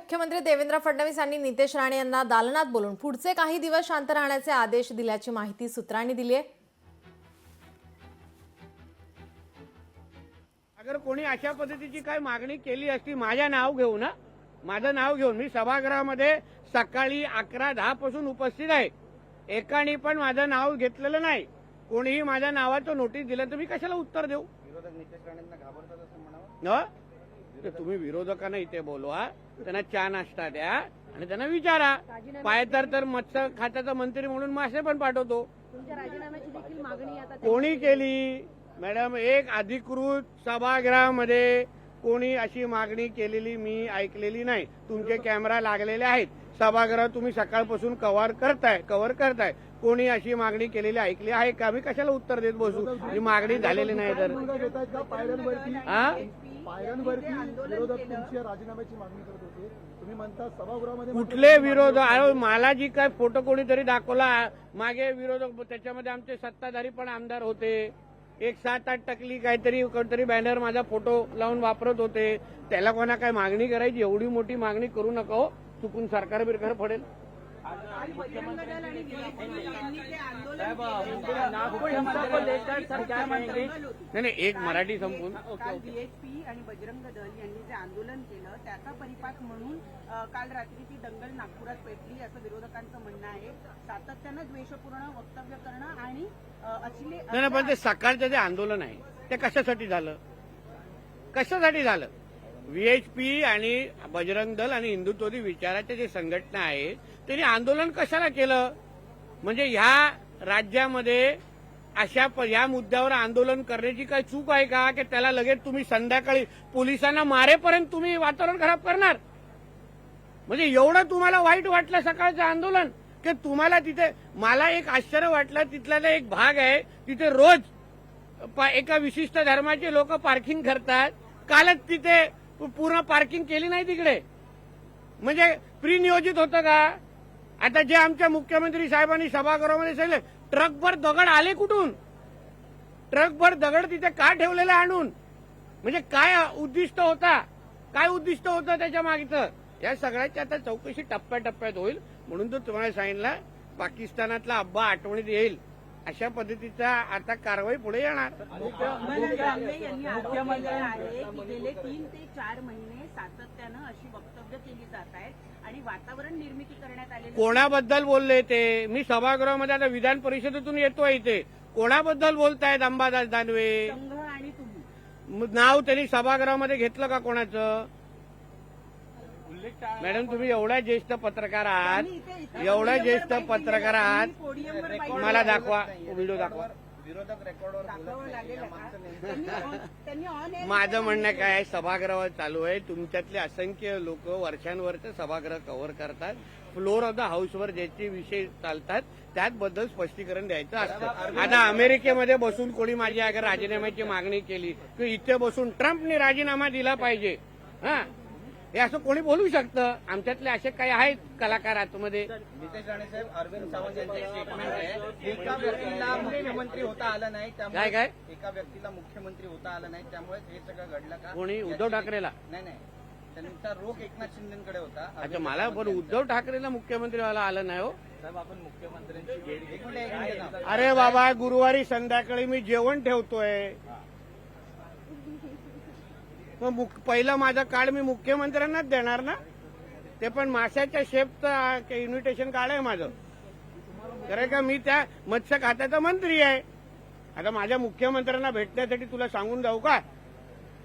मुख्यमंत्री देवेंद्र फडणवीस यांनी नितेश राणे यांना दालनात बोलून पुढचे काही दिवस शांत राहण्याचे आदेश दिल्याची माहिती सूत्रांनी दिली आहे। अगर कोणी अशा पद्धतीची काय मागणी केली असती माझ्या नाव घेऊन माझं नाव घेऊन मी सभागृहामध्ये सकाळी 11:10 पासून उपस्थित आहे। एकाने पण माझं नाव घेतलेलं नाही। कोणीही माझ्या नावाचं नोटीस दिलं तर मी कशाला उत्तर देऊ? विरोधक नितेश राणेंना घाबरतात असं म्हणावं। तर तुम्ही विरोधकांना इथे बोलवा, त्यांना चहा नाश्ता द्या आणि त्यांना विचारा। पायतर तर मत्स्य खात्याचा मंत्री म्हणून मासे पण पाठवतो। तुमच्या राजीनाम्याची देखील मागणी आता कोणी केली? मॅडम, एक अधिकृत सभागृहामध्ये कोणी अशी मागणी केलेली मी ऐकलेली नाही। तुमचे कॅमेरा लागलेले आहेत, सभागृह तुम्ही सकाळपासून कव्हर करताय। कोणी अशी मागणी केलेली ऐकली आहे का? मी कशाला उत्तर देत बसू? ही मागणी झालेली नाही तर पायऱ्यांवरती विरोधक तुमच्या राजीनाम्याची मागणी करत होते। तुम्ही म्हणता सभागृहामध्ये कुठले विरोध? अरे मला जी काय फोटो कोणीतरी दाखवला मागे विरोधक, त्याच्यामध्ये आमचे सत्ताधारी पण आमदार होते। एक 7-8 टकली कोणतरी बॅनर माझा फोटो लावून वापरत होते। त्याला कोणा काय मागणी करायची? एवढी मोठी मागणी करू नका हो, चुकून सरकार बिरकार पडेल। नाही, एक मराठी संपून बीएचपी आणि बजरंग दल यांनी जे आंदोलन केलं त्याचा परिपाक म्हणून काल रात्री ती दंगल नागपुरात पेटली असं विरोधकांचं म्हणणं आहे। सातत्यानं द्वेषपूर्ण वक्तव्य करणं आणि अश्लील नाही, पण ते सकाळचं जे आंदोलन आहे ते कशासाठी झालं? व्हीएचपी आणि बजरंग दल आणि हिंदुत्ववादी विचाराच्या जे संघटना आहे त्यांनी आंदोलन कशाला केलं? म्हणजे ह्या राज्यामध्ये या मुद्द्यावर आंदोलन करण्याची काय चूक आहे का? की त्याला लगेच तुम्ही संध्याकाळी पोलिसांना मारेपर्यंत तुम्ही वातावरण खराब करणार? म्हणजे एवढं तुम्हाला वाईट वाटलं सकाळचं आंदोलन की तुम्हाला तिथे? मला एक आश्चर्य वाटलं, तिथला एक भाग आहे तिथे रोज एका विशिष्ट धर्माचे लोक पार्किंग करतात। कालच तिथे पूर्ण पार्किंग केली नाही तिकडे, म्हणजे प्री नियोजित होतं का? आता जे आमच्या मुख्यमंत्री साहेबांनी सभागृहामध्ये सांगितलं, ट्रकभर दगड आले कुठून? ट्रकभर दगड तिथे का ठेवलेले आणून? म्हणजे काय उद्दिष्ट होतं त्याच्या मागचं? या सगळ्याची आता चौकशी टप्प्याटप्प्यात होईल। म्हणून तर तुम्हाला सांगितलं, पाकिस्तानातला अब्बा आठवणीत येईल अशा पद्धतीचा आता कारवाई पुढे येणार। यांनी आरोप केला आहे की गेले 3 ते 4 महिने सातत्यानं अशी वक्तव्य केली जात आहेत आणि वातावरण निर्मिती करण्यात आलेली। कोणाबद्दल बोलले ते? मी सभागृहामध्ये आता विधान परिषदेतून येतोय इथे, कोणाबद्दल बोलतायत? अंबादास दानवे संघ आणि तुम्ही नाव त्यांनी सभागृहामध्ये घेतलं का कोणाचं? मॅडम, तुम्ही एवढ्या ज्येष्ठ पत्रकार आहात, मला दाखवा, व्हिडिओ दाखवा। विरोधक रेकॉर्डवर माझं म्हणणं काय आहे, सभागृह चालू आहे, तुमच्यातले असंख्य लोक वर्षांवरचे सभागृह कव्हर करतात। फ्लोर ऑफ द हाऊसवर ज्याचे विषय चालतात त्याबद्दल स्पष्टीकरण द्यायचं असतं। आता अमेरिकेमध्ये बसून कोणी माझी अगर राजीनाम्याची मागणी केली की इथे बसून ट्रम्पने राजीनामा दिला पाहिजे, हे असं कोणी बोलू शकतं? आमच्यातले असे काही आहेत कलाकार आतमध्ये। नितेश राणे साहेब, अरविंद सावंत यांची स्टेटमेंट आहे, एका व्यक्तीला मुख्यमंत्री होता आलं नाही, त्यामुळे काय एका व्यक्तीला मुख्यमंत्री होता आलं नाही त्यामुळे हे सगळं घडलं का? कोणी? उद्धव ठाकरेला? नाही, त्यांचा रोख एकनाथ शिंदेकडे होता। अच्छा, मला बरं उद्धव ठाकरेला मुख्यमंत्री व्हायला आलं नाही हो। साहेब, आपण मुख्यमंत्र्यांची भेट अरे बाबा, गुरुवारी संध्याकाळी मी जेवण ठेवतोय, मग पहिलं माझं कार्ड मी मुख्यमंत्र्यांनाच देणार ना, ते पण माशाच्या शेफचं इन्व्हिटेशन कार्ड आहे माझं। कारण का मी त्या मत्स्य खात्याचा मंत्री आहे। आता माझ्या मुख्यमंत्र्यांना भेटण्यासाठी तुला सांगून जाऊ का?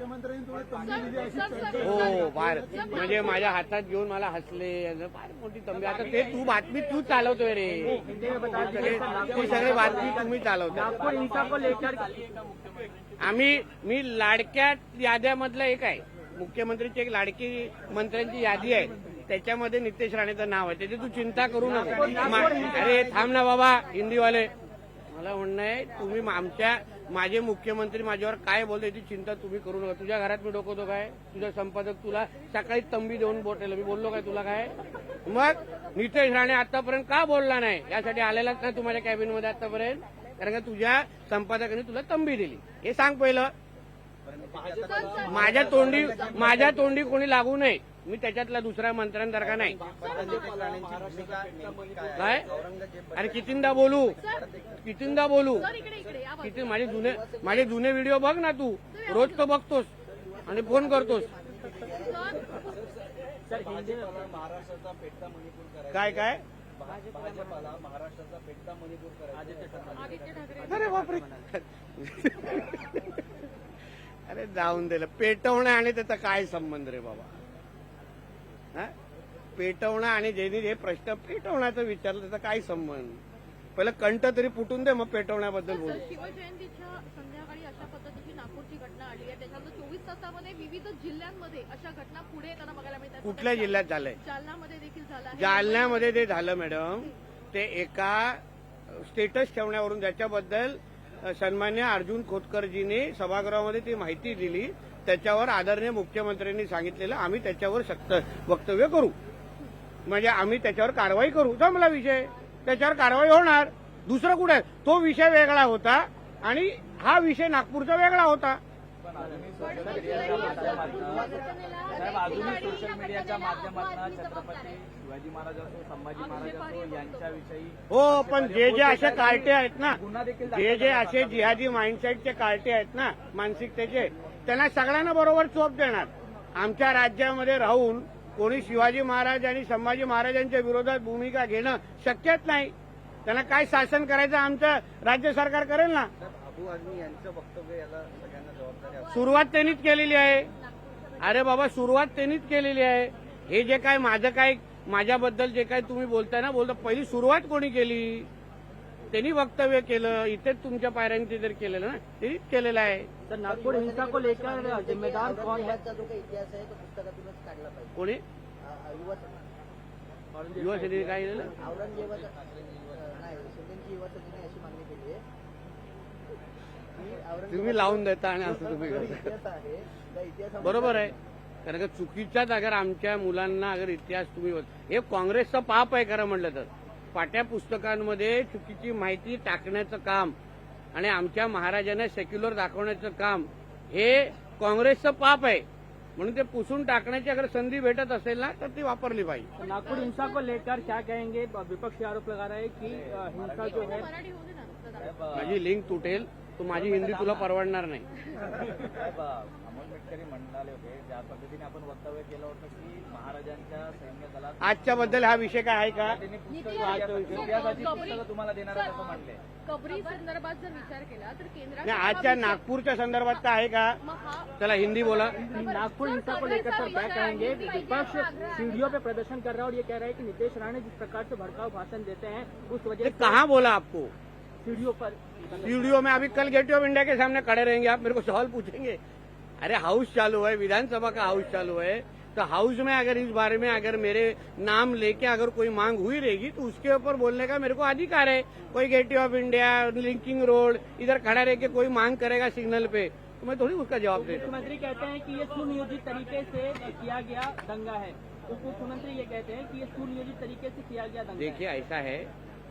हो, फार म्हणजे माझ्या हातात घेऊन मला हसले, फार मोठी तंबी। आता ते बातमी तू चालवतोय रे, ती सगळी बातमी तुम्ही चालवतोय। मी लाडक्या याद्यामधला एक आहे, मुख्यमंत्रीची एक लाडकी मंत्र्यांची यादी आहे, त्याच्यामध्ये नितेश राणेचं नाव आहे, त्याची तू चिंता करू नका। अरे थांब ना बाबा, हिंदीवाले, मला म्हणणं आहे तुम्ही माझे मुख्यमंत्री माझ्यावर काय बोलते याची चिंता तुम्ही करू नका। तुझ्या घरात मी डोकवतो काय? तुझा संपादक तुला सकाळी तंबी देऊन बोटेल, मी बोललो काय तुला? काय मग नितेश राणे आतापर्यंत का बोलला नाही? यासाठी आलेलाच नाही तू माझ्या कॅबिनमध्ये आतापर्यंत, कारण का तुझ्या संपादकाने तुला तंबी दिली, हे सांग पहिलं। माझ्या तोंडी कोणी लागू नये। मी त्याच्यातला दुसऱ्या मंत्र्यांसारखा नाही. काय अरे कितींदा बोलू किती माझे जुने व्हिडिओ बघ ना तू, रोज तो बघतोस आणि फोन करतोस. महाराष्ट्राचा पेटता मणिपूर काय काय भाजपाला महाराष्ट्राचा पेटता मणिपूर करायचा. अरे बापरे. अरे जाऊन दिलं. पेटवणं आणि त्याचा काय संबंध रे बाबा. हा? पेटवणं आणि ज्यांनी हे प्रश्न पेटवण्याचा विचारलं त्याचा काय संबंध. पहिलं कंठ तरी फुटून दे, मग पेटवण्याबद्दल बोलू. शिवजयंतीच्या संध्याकाळी अशा पद्धतीची नागपूरची घटना आली आहे. त्याच्यानंतर 24 तासामध्ये विविध जिल्ह्यांमध्ये अशा घटना पुढे येताना बघायला मिळतात. कुठल्या जिल्ह्यात झालंय? जालन्यामध्ये देखील झालं आहे. जालन्यामध्ये ते झालं मॅडम. ते एका स्टेटस ठेवण्यावरून ज्याच्याबद्दल सन्मान्य अर्जुन खोतकरजीने सभागृहामध्ये ती माहिती दिली, त्याच्यावर आदरणीय मुख्यमंत्र्यांनी सांगितलेलं आम्ही त्याच्यावर सक्त वक्तव्य करू, म्हणजे आम्ही त्याच्यावर कारवाई करू. जमला विषय, त्याच्यावर कारवाई होणार. दुसरं कुठे तो विषय वेगळा होता आणि हा विषय नागपूरचा वेगळा होता. साहेब अजूनही सोशल मीडियाच्या माध्यमातून छत्रपती शिवाजी महाराज असो, संभाजी महाराज असो यांच्याविषयी हो, पण जे जे असे कार्टे आहेत ना, जे जे असे जिहादी माइंडसेटचे कार्टे आहेत ना, मानसिकतेचे, त्यांना सगळ्यांना बरोबर चोप देणार. आमच्या राज्यामध्ये राहून कोणी शिवाजी महाराज आणि संभाजी महाराजांच्या विरोधात भूमिका घेणं शक्यच नाही. त्यांना काय शासन करायचं आमचं राज्य सरकार करेल ना. अबू आझमी यांचं वक्तव्य याला सगळ्यांना जबाबदारी आहे. सुरुवात त्यांनीच केलेली आहे. अरे बाबा, सुरुवात त्यांनीच केलेली आहे. हे जे काय माझ्याबद्दल जे काय तुम्ही बोलताय ना, पहिली सुरुवात कोणी केली? त्यांनी वक्तव्य केलं. इथेच तुमच्या पायऱ्यांचे जर केलेलं ना, त्यांनीच केलेलं आहे. तर नागपूर हिंसा को लेकर जिम्मेदार कौन है? जो काही इतिहास आहे तो पुस्तकातूनच काढला पाहिजे. कोणी युवा सेनेने काय केलेलं? औरंगजेबाचा नाही, शिंदेची युवा सेनेने अशी मागणी केली आहे की तुम्ही लावून देता आणि असं तुम्ही करता. इतिहास आहे त्या इतिहासामध्ये बरोबर आहे. कारण का चुकीचाच अगर आमच्या मुलांना अगर इतिहास तुम्ही हे काँग्रेसचं पाप आहे खरं म्हणलं तर. पाठ्य पुस्तकांमध्ये चुकीची माहिती टाकण्याचं काम आणि आमच्या महाराजांना सेक्युलर दाखवण्याचं काम हे काँग्रेसचं पाप आहे. म्हणून ते पुसून टाकण्याची अगर संधी भेटत असेल ना तर ती वापरली पाहिजे. नागपुर हिंसा को लेकर क्या कहेंगे? विपक्ष आरोप लगा रहा है कि हिंसा जो है मराठी होऊ दे ना दादा. माझी लिंक तुटेल, तो माझी हिंदी तुला परवडणार नाही. साहेब अमोल मिटकरी म्हणाले होते, ज्या पद्धतीने आपण वक्तव्य केलं होतं की महाराजांच्या सैन्य दलात आजच्या बद्दल हा विषय काय आहे का? त्यांनी इतिहासाची पुस्तकं तुम्हाला देणार आहेत असं म्हणले. कबरी संदर्भात जर विचार केला तर नाही, केंद्रात आजच्या नागपूरच्या संदर्भात काय आहे का? चला हिंदी बोला. नागपुर हिंसा को लेकर सर क्या कहेंगे? विपक्ष सीढ़ियों पे प्रदर्शन कर रहा है और ये कह रहा है कि नीतीश राणे जिस प्रकार से भड़काऊ भाषण देते हैं उस वजह ये से कहाँ बोला आपको? सीढ़ियों पर वीडियो में अभी कल गेटवे ऑफ इंडिया के सामने खड़े रहेंगे आप, मेरे को सवाल पूछेंगे? अरे हाउस चालू है, विधानसभा का हाउस चालू है, तो हाउस में अगर इस बारे में अगर मेरे नाम लेके अगर कोई मांग हुई रहेगी तो उसके ऊपर बोलने का मेरे को अधिकार है. कोई gateway of India, linking road, इधर खड़ा रह के कोई मांग करेगा सिग्नल पे तो मैं थोड़ी उसका जवाब दे दूं. मुख्यमंत्री कहते हैं कि ये सुनियोजित तरीके से किया गया दंगा है. उप मुख्यमंत्री ये कहते हैं कि ये सुनियोजित तरीके से किया गया दंगा है. देखिए ऐसा है,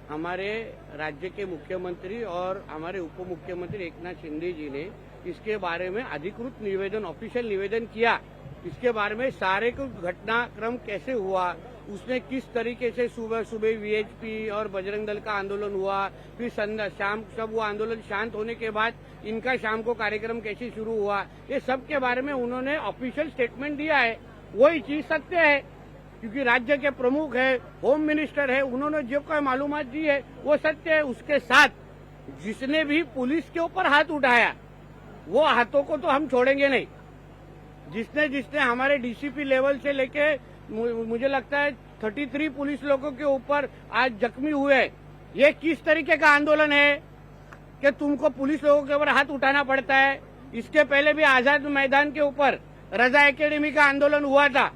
हमारे राज्य के मुख्यमंत्री और हमारे उप मुख्यमंत्री एकनाथ शिंदे जी ने इसके बारे में अधिकृत निवेदन, ऑफिशियल निवेदन किया. इसके बारे में सारे को घटनाक्रम कैसे हुआ, उसमें किस तरीके से सुबह सुबह वीएचपी और बजरंग दल का आंदोलन हुआ, फिर शाम सब वो आंदोलन शांत होने के बाद इनका शाम को कार्यक्रम कैसे शुरू हुआ, ये सब के बारे में उन्होंने ऑफिशियल स्टेटमेंट दिया है. वही चीज सत्य है क्योंकि राज्य के प्रमुख है, होम मिनिस्टर है, उन्होंने जो कोई मालूमात दी है वो सत्य है. उसके साथ जिसने भी पुलिस के ऊपर हाथ उठाया वो हाथों को तो हम छोड़ेंगे नहीं. जिसने हमारे डीसीपी लेवल से लेके मुझे लगता है 33 पुलिस लोगों के ऊपर आज जख्मी हुए. ये किस तरीके का आंदोलन है कि तुमको पुलिस लोगों के ऊपर हाथ उठाना पड़ता है? इसके पहले भी आजाद मैदान के ऊपर रजा एकेडमी का आंदोलन हुआ था,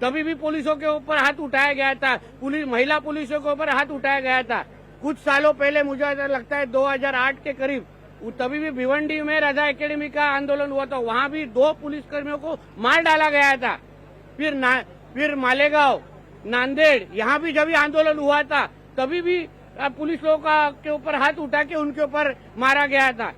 तभी भी पुलिसों के ऊपर हाथ उठाया गया था, महिला पुलिसों के ऊपर हाथ उठाया गया था. कुछ सालों पहले मुझे लगता है 2008 के करीब तभी भी भिवंडी में रजा एकेडमी का आंदोलन हुआ था, वहां भी 2 पुलिसकर्मियों को मार डाला गया था. फिर मालेगांव, नांदेड़, यहाँ भी जब आंदोलन हुआ था तभी भी पुलिस लोगों के ऊपर हाथ उठा के उनके ऊपर मारा गया था.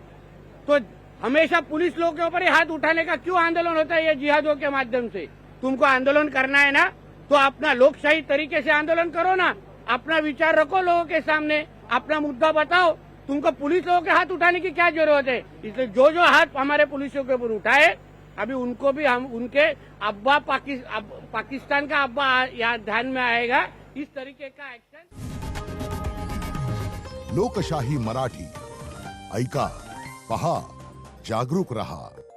तो हमेशा पुलिस लोगों के ऊपर हाथ उठाने का क्यों आंदोलन होता है? ये जिहादों के माध्यम से तुमको आंदोलन करना है ना, तो अपना लोकशाही तरीके से आंदोलन करो ना, अपना विचार रखो लोगों के सामने, अपना मुद्दा बताओ। तुमको पुलिस लोगों के हाथ उठाने की क्या जरूरत है? इसलिए जो जो हाथ हमारे पुलिसों के ऊपर उठाए, अभी उनको भी हम उनके अब्बा पाकिस्तान का अब्बा यहाँ ध्यान में आएगा, इस तरीके का एक्शन। लोकशाही मराठी ऐका, पहा, जागरूक रहा।